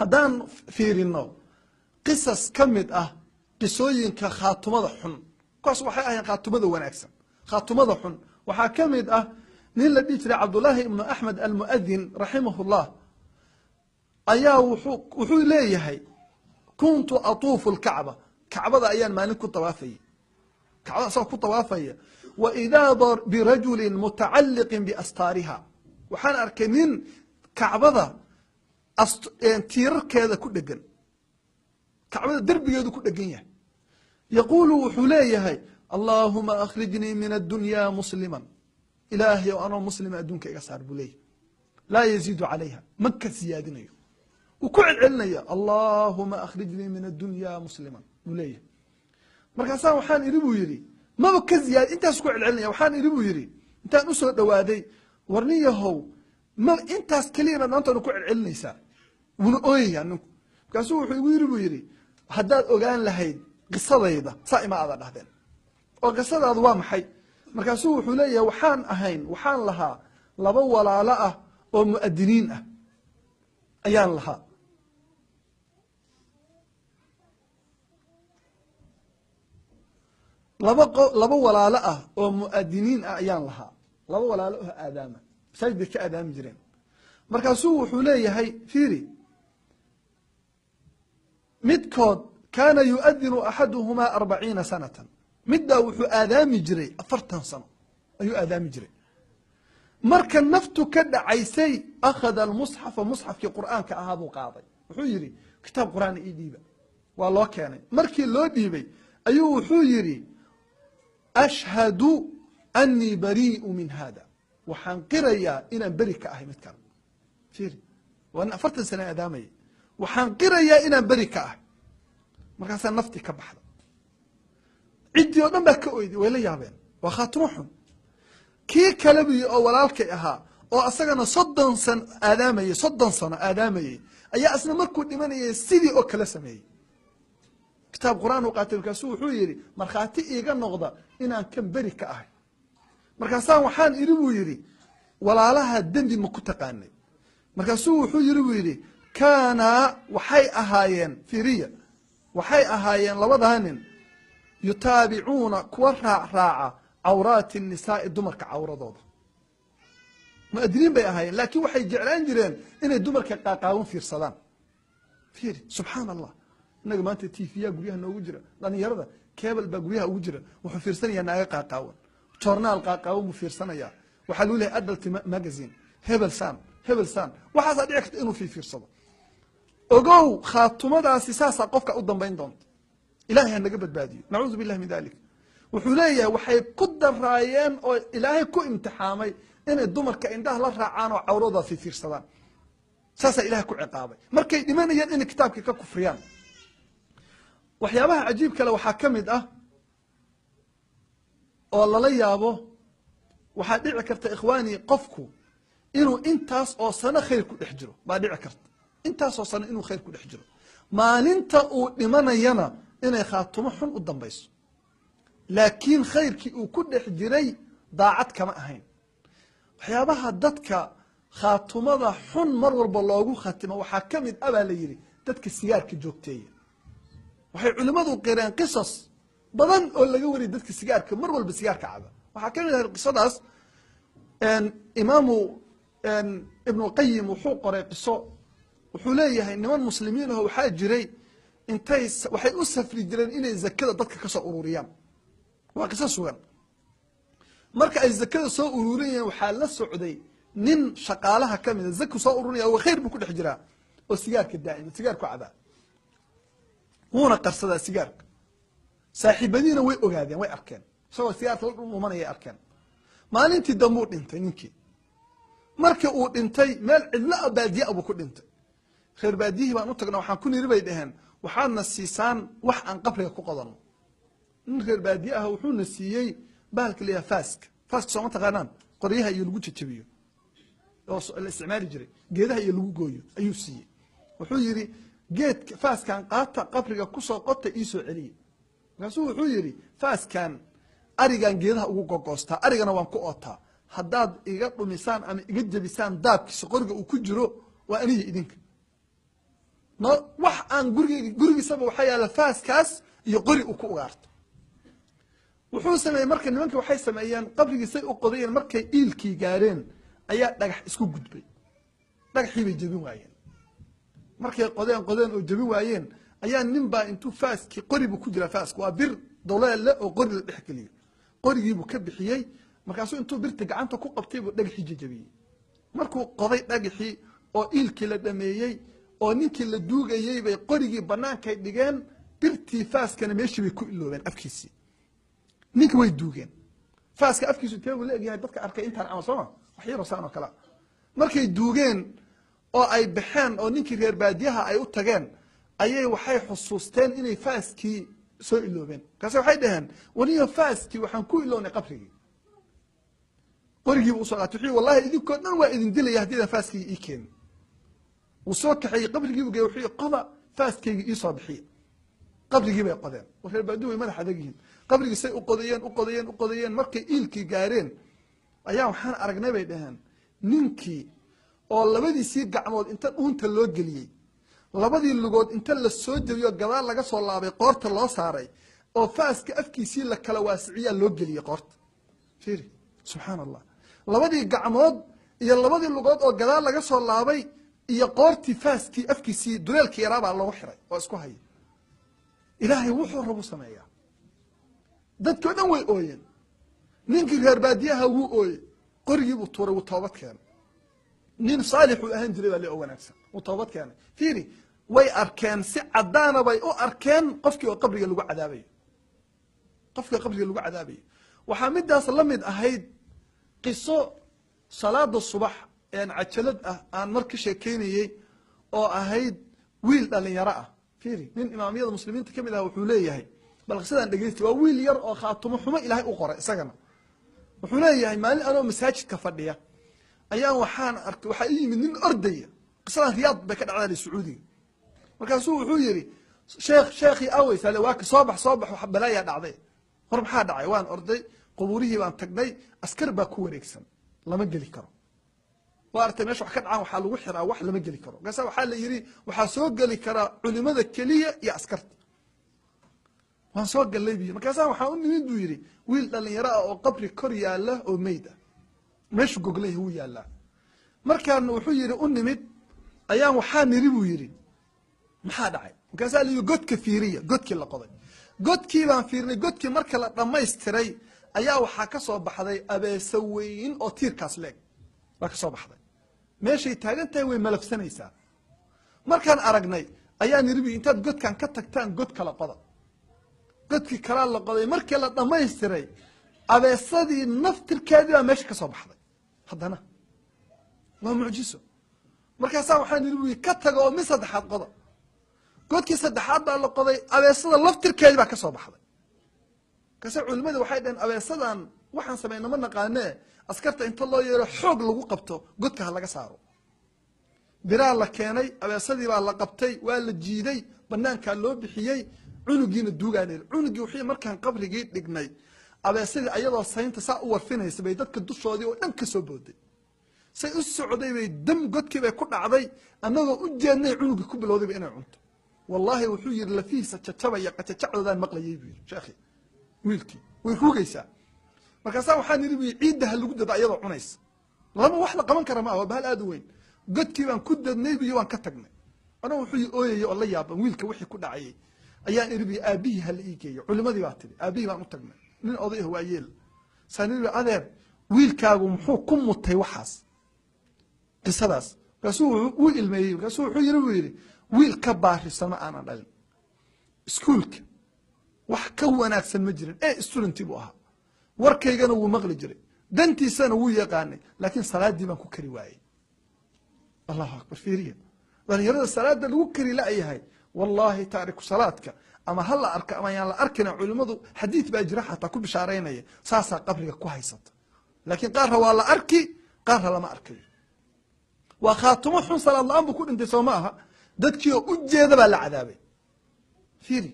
haddaan fiirino qisas ka mid ah qisooyinka khaatumada xun kuwaas waxay ahayn khaatumada wanaagsan khaatumada xun waxaa ka mid ah nin la dhihi jiray cabdullaahi ibnu axmed almu'adin raximahullah ayaa wuxuu leeyahay kuntu atuufu lkacba kacbada ayaan maalin ku tawaafayay kacbada asagoo ku tawaafaya waidaa birajulin mutacalliqin biastaariha waxaan arkay nin kacbada tiirarkeeda ku dhegan kacbada derbigeedu ku dhegan yahay yaquulu wuxuu leeyahay allaahuma akhrijnii min addunya musliman ilaahay o anoo muslima adduunka iga saar buu leeyahay laa yaziidu calayha ma ka siyaadinayo wuu ku celcelinaya allaahuma akhrijnii min addunya musliman buu leeyahay markaasaa waxaan idhi buu yidhi maba ka ziyaad intaas ku celcelinaya waxaan idhi buu yidhi intaan usoo dhowaaday warnin yahow ma intaas keliyana maantana ku celcelinaysaa wuuna ooyayaa ninku markaasuu wuxuu igu yidhi buu yidhi haddaad ogaan lahayd qisadayda saa ima aada dhahdeen oo qisadaadu waa maxay markaasuu wuxuu leeyahay waxaan lahaa laba walaalo ah oo mu'adiniin ah ayaan lahaa laba walaalo ah oo mu'adiniin ah ayaan lahaa laba walaalo oo aadaama masaajid bay ka aadaami jireen markaasuu wuxuu leeyahay fiiri midkood kaana yu'adinu axaduhumaa 40 sanatan middaa wuxuu aadaami jiray 40 sano ayuu aadaami jiray marka naftu ka dhacaysay akhada almusxafa musxafkii qur'aanka ahaa buu qaaday wuxuu yidhi kitaab qur'aan ii dhiiba waa loo keenay markii loo dhiibay ayuu wuxuu yidhi ashhadu annii barii'u min hada waxaan qirayaa inaan beri ka ahay midkan fiiri waa 40 sano aadaamayay waxaan qirayaa inaan beri ka ahay markaasaa nafti ka baxda ciddii oo dhan baa ka oyday way la yaabeen waa khaatimo xun kii kale buyi oo walaalkay ahaa oo asagana 30 sano aadaamayey ayaa asna markuu dhimanayay sidii oo kale sameeyey kitaab qur'aan uu qaatay markaasuu wuxuu yidhi markhaati iiga noqda inaan kan beri ka ahay markaasaa waxaan idhi buu yidhi walaalaha dembi ma ku taqaanay markaasuu wuxuu yidhi buu yidhi kaanaa waxay ahaayeen firiya waxay ahaayeen labadaa nin yutaabicuuna kuwa raacraaca cawraati الnisaa'i dumarka cawradooda mu'adiniin bay ahaayeen laakiin waxay jeclaan jireen inay dumarka qaaqaawan fiirsadaan fiiri subxaan allah innaga maanta tiifiyaa guryaha noogu jira dhalinyarada keebal baa guryaha ugu jira wuxuu fiirsanayaa naaga qaaqaawan joornaal qaaqaawan buu fiirsanayaa waxaa luu lehay adult magazine hebelsan waxaasaa dhici karta inuu fiirsado ogow khaatumadaasi saasaa qofka u dambayn doonta ilahay ha naga badbaadiyo nacuudu billahi min dalik wuxuu leeyahay waxay ku daraayeen oo ilaahay ku imtixaamay inay dumarka indhaha la raacaan oo cawradooda fiirsadaan saasaa ilahay ku ciqaabay markay dhimanayeen inay kitaabkii ka kufriyaan waxyaabaha cajiib kale waxaa ka mid ah oo lala yaabo waxaa dhici karta ikhwaani qofku inuu intaas oo sano khayr ku dhex jiro baa dhici karta intaasoo sano inuu khayr ku dhex jiro maalinta uu dhimanayana inay khaatumo xun u dambayso laakiin khayrkii uu ku dhex jiray daacad kama ahayn waxyaabaha dadka khaatumada xun mar walba loogu khatimo waxaa ka mid ah baa la yidhi dadka sigaarka joogteeya waxay culimmadu qireen qisas badan oo laga wariyay dadka sigaarka mar walba sigaarka caba waxaa ka mid ah qisadaas imaamu ibnulqayim wuxuu qoray qiso wuxuu leeyahay niman muslimiin aho waxaa jiray waxay u safri jireen inay zakada dadka ka soo ururiyaan waa qiso sugan marka ay zakada soo ururinayeen waxaa la socday nin shaqaalaha ka mida zaku soo ururinaya oo khayr buu ku dhex jiraa oo sigaarka daa'ima sigaarku cabaa wuuna qarsadaa sigaarka saaxiibadiina way ogaadeen way arkeen isagoo sigaarka la dhumanayay arkeen maalintii dambuu dhintay ninkii markii uu dhintay meel cidlo ah baadiye buu ku dhintay reer baadiyihii baan u tagna waxaan ku niri bay dhaheen waxaadna siisaan wax aan qabriga ku qodanno nin reer baadiye ah wuxuuna siiyey bahalka la yidhaha faaska sooma taqaanaan qoryaha iyo lagu jajabiyo oo la isticmaali jiray geedaha iyo lagu gooyo ayuu siiyey wuxuu yidhi geedka faaskan qaata qabriga kusoo qota iisoo celiye markaasuu wuxuu yidhi faaskan arigan geedaha ugu gogoostaa arigana waan ku ootaa haddaad iga dhumisaan ama iga jebisaan daabkiisa qoriga uu ku jiro waa anihi idinka wax aan gurigiisaba waxaa yaala faaskaas iyo qori uu ku ugaarto wuxuu sameeyey marka nimanka waxay sameeyeen qabrigiisay u qodayeen markay iilkii gaareen ayaa dhagax isku gudbay dhagaxii bay jabin waayeen markay qodeen oo jabin waayeen ayaa nin baa intuu faaskii qori buu ku jira faasku waa bir dowlad oo qori la dhex geliyo qorigii buu ka bixiyey markaasuu intuu birta gacanta ku qabtay buu dhagaxii jajabiyey markuu qoday dhagaxii oo iilkii la dhameeyey oo ninkii la duugayey bay qorigii bannaankay dhigeen birtii faaskana meeshii bay ku iloobeen afkiisii ninkii way duugeen faaska afkiisu intee uu la egyahay dadka arkay intaan camal sooma wax yar oo saan oo kale markay duugeen oo ay baxeen oo ninkii reer baadiyaha ay u tageen ayay waxay xusuusteen inay faaskii soo iloobeen kaase waxay dhaheen waniyo faaskii waxaan ku ilownay qabrigii qorigii buu soo qaatay wallahi idinkoo dhan waa idin dilaya haddii faaskii ii keenin wuu soo kaxeeyey qabrigii buu geeyey wuxuu qoda faaskayga ii soo bixiya qabrigii bay qodeen reer baadiyu way madax adag yihiin qabrigii say u qodayeen markay iilkii gaareen ayaa waxaan aragnay bay dhaheen ninkii oo labadiisii gacmood inta dhuunta loo geliyey labadii lugood inta la soo jabiyo gadaal laga soo laabay qoorta loo saaray oo faaska afkiisii la kala waasiciyaa loo geliyey qoorta fiiri subxaan allah labadii gacmood iyo labadii lugood oo gadaal laga soo laabay iyo qoortii faaskii afkiisii duleelkii yaraa baa loogu xiray oo isku haya ilaahay wuxuu rabu sameeyaa dadkoo dhan way ooyeen ninkii reer baadiyaha wuu ooyey qorigii buu tuuray wuu toobad keenay nin saalix uu ahaan jiray baa le oo wanaagsan wuu toobad keenay fiiri way arkeen si caddaana bay u arkeen qofkii oo qabriga lagu cadaabayo qofkii qabriga lagu cadaabayo waxaa midaas la mid ahayd qiso salaada subax een cajalad ah aan mar ka sheekeynayey oo ahayd wiil dhalinyaro ah fiiri nin imaamiyada muslimiinta ka mid ah wuxuu leeyahay bal qisadan dhegeysta waa wiil yar oo khaatumo xumo ilaahay u qoray isagana wuxuu leeyahay maalin anoo masaajidka fadhiya ayaan waxaa ii yimid nin ordaya qisadan riyaad bay ka dhacdaa sacuudiga markaasuu wuxuu yidhi sheekhii aweysale waa ka soo bax wax balaayaa dhacday hor maxaa dhacay waan orday qubuurihii baan tagnay askar baa ku wareegsan lama geli karo waa artay meesha wax ka dhacaan waxaa lagu xiraa wax lama geli karo markaasa waxaa la yidhi waxaa soo geli karaa culimada keliya iyo askarta waan soo gallay biyo markaasaa waxaa u nimid buu yidhi wiil dhalinyaro ah oo qabri kor yaalla oo meyd ah meeshu goglayha wuu yaallaa markaan wuxuu yidhi u nimid ayaan waxaa niri buu yidhi maxaa dhacay markaasaa la yidhi godka fiiriya godkii la qoday godkii baan fiirnay godkii marka la dhammaystiray ayaa waxaa ka soo baxday abeesa weyn oo tiirkaas leeg waa ka soo baxday meeshay taagan tahay way malafsanaysaa markaan aragnay ayaa niri bu intaad godkan ka tagtaan god kala qoda godkii kalaa la qoday markii la dhammaystiray abeesadii naftirkeedii baa meesha ka soo baxday haddana waa mucjiso markaasaa waxaa niri bu ka taga oo mid saddexaad qoda godkii saddexaad baa la qoday abeesada laftirkeedii baa ka soo baxday markaase culimmadu waxay dhaheen abeesadan waxaan samayna ma naqaanee askarta inta loo yeero xoog lagu qabto godka ha laga saaro biraa la keenay abeesadii baa la qabtay waa la jiiday banaankaa loo bixiyey cunugiina duugaaneel cunugii wixii markaan qabrigii dhignay abeesadii ayadoo saynta saa u warfinaysa bay dadka dushoodii oo dhan ka soo booday say u socday bay dam godkii bay ku dhacday annagoo u jeednay cunugii ku bilowdayba inay cunto wallaahi wuxuu yidhi lafihiisa jajabaya qajajacdoodaan maqlayay buu yidhi sheekhi wiilkii way ruugaysaa markaasaa waxaan yidhi bu ciidda ha lagu dado ayadoo cunaysa lama wax la qaban kara ma ah waa bahal aad u weyn godkii baan ku dadnay biyo waan ka tagnay anoo wuxuu ooyayay oo la yaaban wiilka wixii ku dhacayay ayaan iri bi aabihii hala ii geeyo culimadii baa tidhi aabihii baan u tagnay nin oday ah waa yeel saan iri adeer wiilkaagu muxuu ku mutay waxaas qisadaas markaasuu wuu ilmeeyey markaasuu wuxuu yidhi buu yidhi wiil ka baarisama aanan dhalin iskuulka wax ka wanaagsan ma jirin studentii buu ahaa warkaygana wuu maqli jiray dantiisana wuu yaqaanay laakiin salaadii baan ku kari waayey allahu akbar fiiriya dhalinyarada salaada lagu kari la'yahay wallaahi taariku salaadka ama ha la arka ama yaan la arkina culimmadu xadiid baa jira xataa ku bishaaraynaya saasaa qabriga ku haysata laakiin qaarra waa la arki qaarra lama arkayo waa khaatumo xun salaad la-aan buu ku dhintay soo ma aha dadkii oo u jeeda baa la cadaabay fiiri